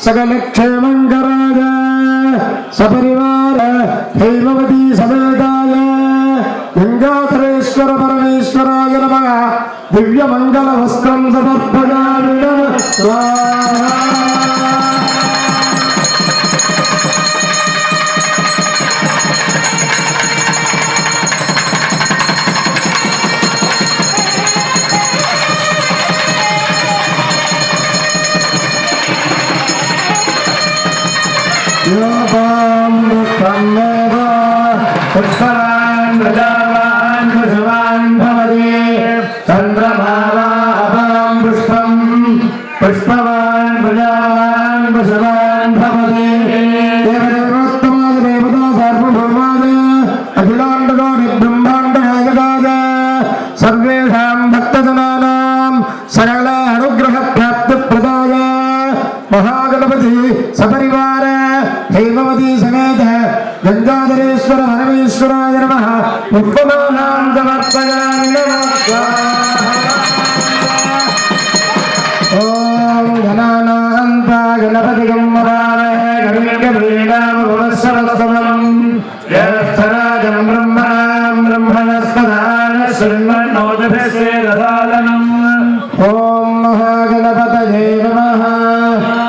सकल क्षेमंकराय सपरिवार हेमवती समेताय गंगाधरेश्वर परमेश्वराय नमः। दिव्य मंगल वस्त्रं समर्पयामि नमः स्वाहा। पुष्पवान् प्रजावान् कुसुमान् भवति चन्द्रभावां पुष्पं पुष्पवान् प्रजावान् कुसुमान् भवति। देवदेवोत्तमाय देवता सार्वभौमाय अखिलाण्डकोटि ब्रह्माण्डनायकाय सर्वेषां भक्तजनानां सकल अनुग्रहप्राप्तिप्रदाय महागणपति सपरिवार हेमवती समेत गंगाधरेश्वर परमेश्वराय नमः। पुष्पमालां समर्पयामि नमः स्वाहा। ओम गणानान्ता गणपतिं वरामहे कविं कवीनामुपमश्रवस्तमं ज्येष्ठराजं ब्रह्मणां ब्रह्मणस्पदान शृण्वन्नोतिभिस्सेदसादनम्। ओम महागणपतये नमः।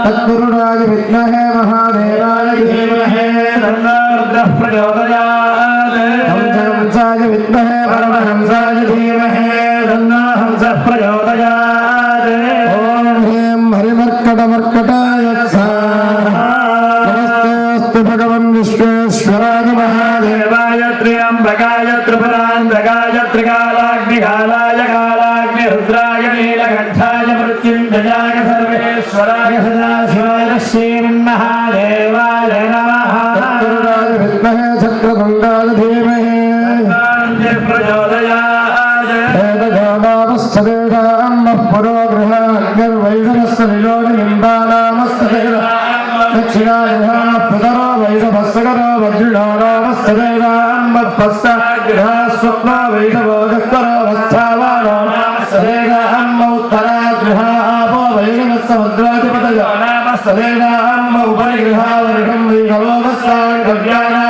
तत्पुरुषाय विद्महे महादेवाय धीमहि तन्नः प्रचोदयात्। हंसाय विद्महे परमहंसाय धीमहि तन्नः हंसः प्रचोदयात्। ओम ह्रीं हरिमर्कटमर्कटाय स्वाहा। नमस्तेऽस्तु भगवन् विश्वेश्वराय महादेवाय त्र्यम्बकाय त्रिपुरान्तकाय त्रिकालाग्निकालाय कालाग्निरुद्राय नीलकण्ठाय मृत्युञ्जयाय सर्वेश्वराय सदाशिवाय श्रीमन्महादेवाय नमः। तत्पुरुषाय विद्महे चक्रतुण्डाय धीमहि प्रचोदयात्। वेदगोदावस्तदेवाम्मः पुरो गृहाग्निर्वैषवस्य निलोनिम्बानामस्तदेवा दक्षिणायुधाः पुतरो वैषभस्सकरो वज्रिणानामस्तदेवाम्मत्पश्चाद्गृहाः स्वप्नो वैषवो गह्वरो वत्स्थावानो उत्तरागृहापो वैषवस्समुद्राधिपतयो नामस्तदेवाम्म उपरिगृहावर्षं वैषवो वत्साङ्गव्यान